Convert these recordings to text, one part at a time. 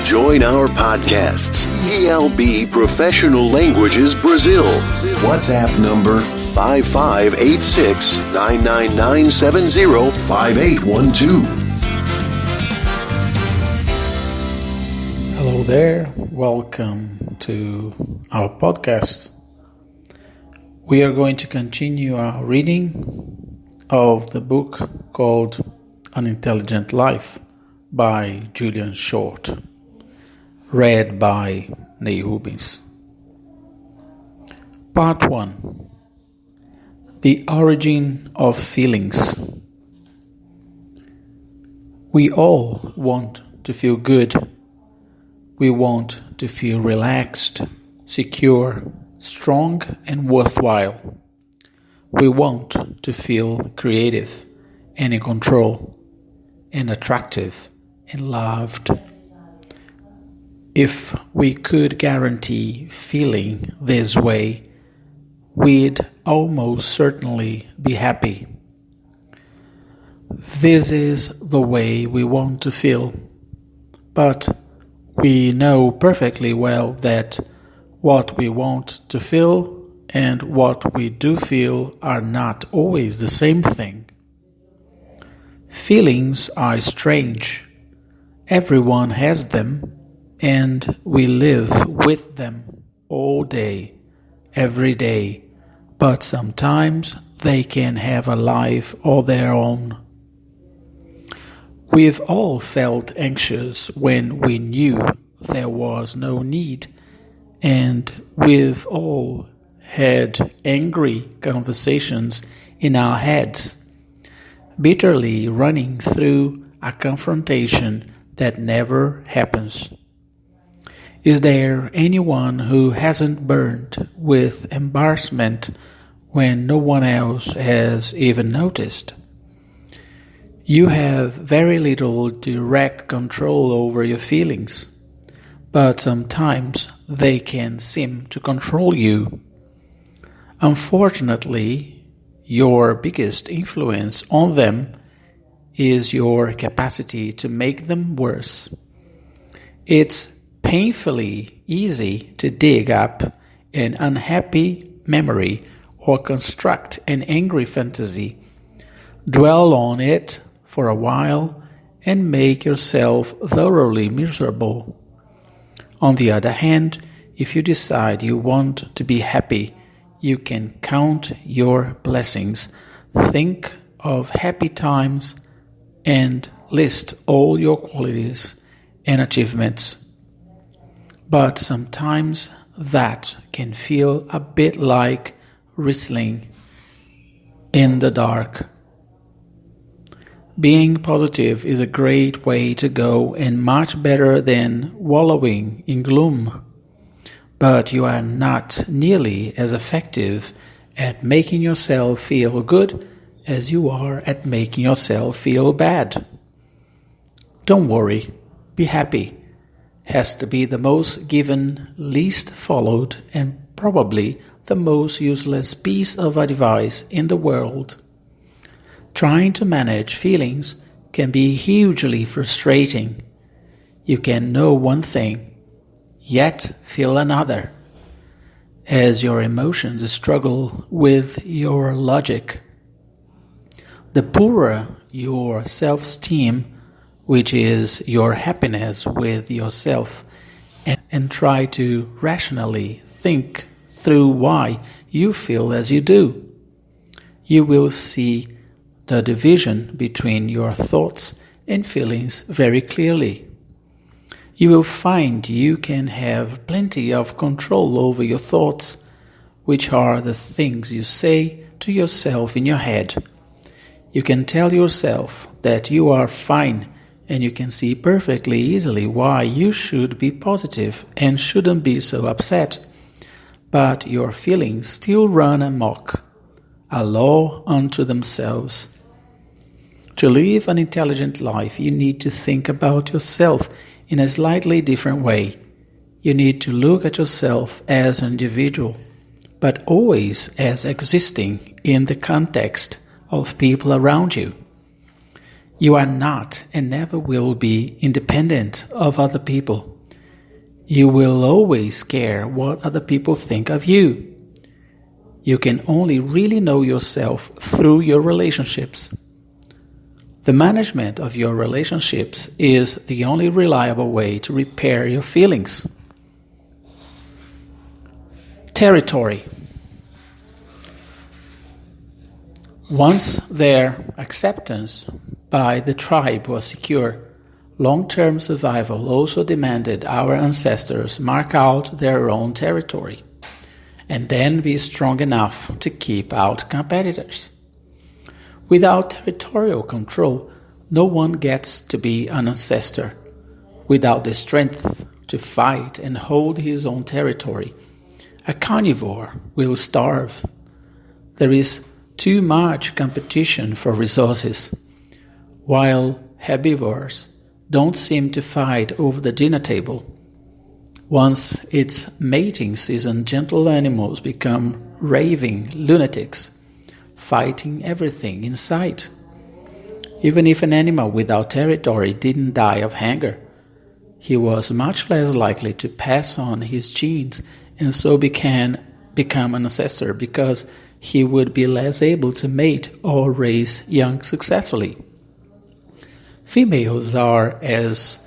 Join our podcasts, ELB Professional Languages Brazil. WhatsApp number 5586-99970-5812. Hello there, welcome to our podcast. We are going to continue our reading of the book called An Intelligent Life by Julian Short, read by Nunes. Part 1. The Origin of Feelings. We all want to feel good. We want to feel relaxed, secure, strong and worthwhile. We want to feel creative and in control and attractive and loved. If we could guarantee feeling this way, we'd almost certainly be happy. This is the way we want to feel, but we know perfectly well that what we want to feel and what we do feel are not always the same thing. Feelings are strange. Everyone has them, and we live with them all day, every day, but sometimes they can have a life of their own. We've all felt anxious when we knew there was no need, and we've all had angry conversations in our heads, bitterly running through a confrontation that never happens. Is there anyone who hasn't burned with embarrassment when no one else has even noticed? You have very little direct control over your feelings, but sometimes they can seem to control you. Unfortunately, your biggest influence on them is your capacity to make them worse. It's painfully easy to dig up an unhappy memory or construct an angry fantasy, dwell on it for a while, and make yourself thoroughly miserable. On the other hand, if you decide you want to be happy, you can count your blessings, think of happy times, and list all your qualities and achievements. But sometimes that can feel a bit like whistling in the dark. Being positive is a great way to go and much better than wallowing in gloom. But you are not nearly as effective at making yourself feel good as you are at making yourself feel bad. Don't worry, be happy has to be the most given, least followed, and probably the most useless piece of advice in the world. Trying to manage feelings can be hugely frustrating. You can know one thing, yet feel another, as your emotions struggle with your logic. The poorer your self-esteem, which is your happiness with yourself, and try to rationally think through why you feel as you do, you will see the division between your thoughts and feelings very clearly. You will find you can have plenty of control over your thoughts, which are the things you say to yourself in your head. You can tell yourself that you are fine, and you can see perfectly easily why you should be positive and shouldn't be so upset. But your feelings still run amok, a law unto themselves. To live an intelligent life, you need to think about yourself in a slightly different way. You need to look at yourself as an individual, but always as existing in the context of people around you. You are not and never will be independent of other people. You will always care what other people think of you. You can only really know yourself through your relationships. The management of your relationships is the only reliable way to repair your feelings. Territory. Once their acceptance by the tribe was secure, long-term survival also demanded our ancestors mark out their own territory and then be strong enough to keep out competitors. Without territorial control, no one gets to be an ancestor. Without the strength to fight and hold his own territory, a carnivore will starve. There is too much competition for resources, while herbivores don't seem to fight over the dinner table. Once it's mating season, gentle animals become raving lunatics, fighting everything in sight. Even if an animal without territory didn't die of hunger, he was much less likely to pass on his genes and so become an ancestor because he would be less able to mate or raise young successfully. Females are as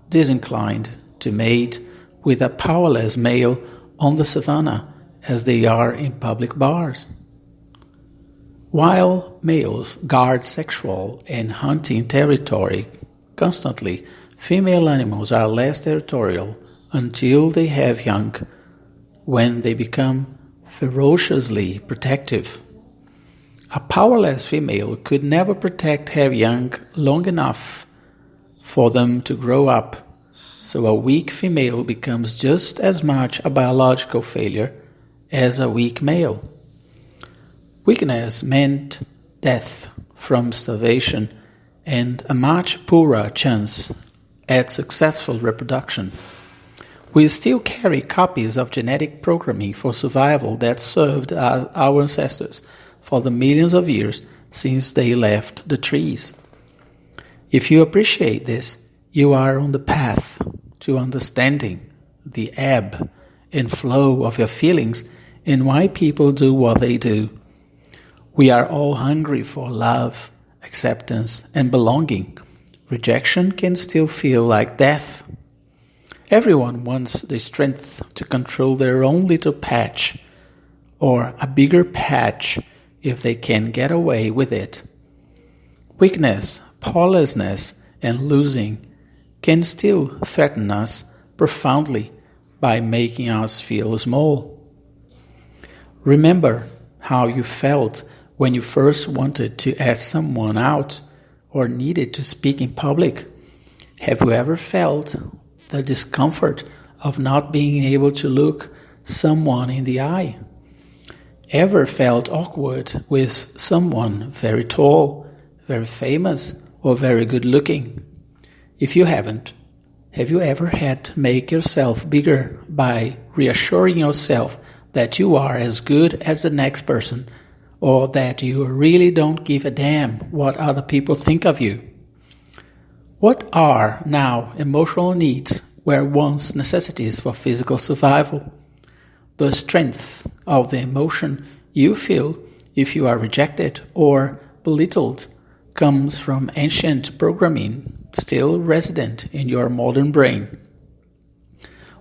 disinclined to mate with a powerless male on the savannah as they are in public bars. While males guard sexual and hunting territory constantly, female animals are less territorial until they have young, when they become ferociously protective. A powerless female could never protect her young long enough for them to grow up, so a weak female becomes just as much a biological failure as a weak male. Weakness meant death from starvation and a much poorer chance at successful reproduction. We still carry copies of genetic programming for survival that served as our ancestors for the millions of years since they left the trees. If you appreciate this, you are on the path to understanding the ebb and flow of your feelings and why people do what they do. We are all hungry for love, acceptance, and belonging. Rejection can still feel like death. Everyone wants the strength to control their own little patch, or a bigger patch if they can get away with it. Weakness, powerlessness, and losing can still threaten us profoundly by making us feel small. Remember how you felt when you first wanted to ask someone out or needed to speak in public. Have you ever felt the discomfort of not being able to look someone in the eye? Ever felt awkward with someone very tall, very famous, or very good looking? If you haven't, have you ever had to make yourself bigger by reassuring yourself that you are as good as the next person, or that you really don't give a damn what other people think of you? What are now emotional needs were once necessities for physical survival? The strength of the emotion you feel if you are rejected or belittled comes from ancient programming still resident in your modern brain.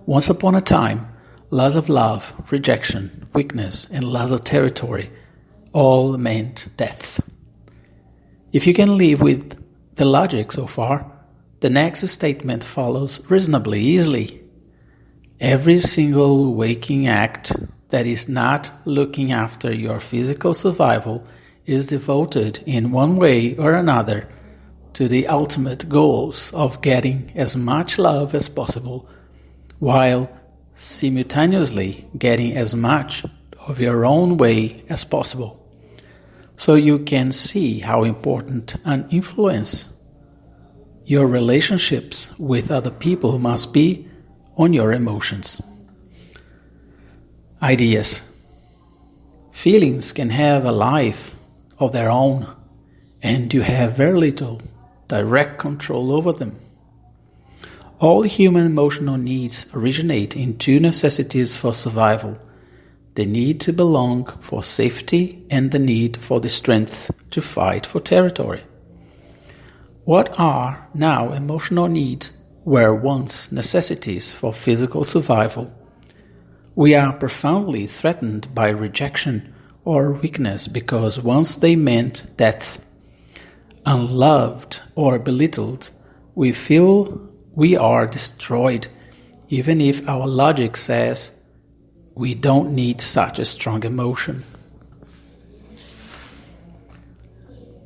Once upon a time, loss of love, rejection, weakness, and loss of territory all meant death. If you can live with the logic so far, the next statement follows reasonably easily. Every single waking act that is not looking after your physical survival is devoted in one way or another to the ultimate goals of getting as much love as possible, while simultaneously getting as much of your own way as possible. So you can see how important an influence your relationships with other people must be on your emotions. Ideas. Feelings can have a life of their own, and you have very little direct control over them. All human emotional needs originate in two necessities for survival: the need to belong for safety and the need for the strength to fight for territory. What are now emotional needs were once necessities for physical survival. We are profoundly threatened by rejection or weakness because once they meant death. Unloved or belittled, we feel we are destroyed, even if our logic says we don't need such a strong emotion.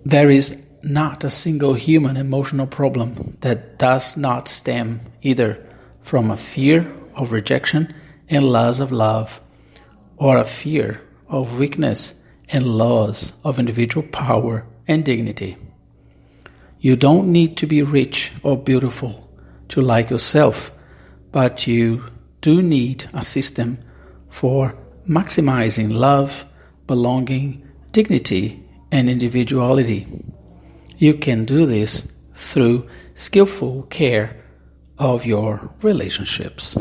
There is not a single human emotional problem that does not stem either from a fear of rejection and loss of love, or a fear of weakness and loss of individual power and dignity. You don't need to be rich or beautiful to like yourself, but you do need a system for maximizing love, belonging, dignity, and individuality. You can do this through skillful care of your relationships.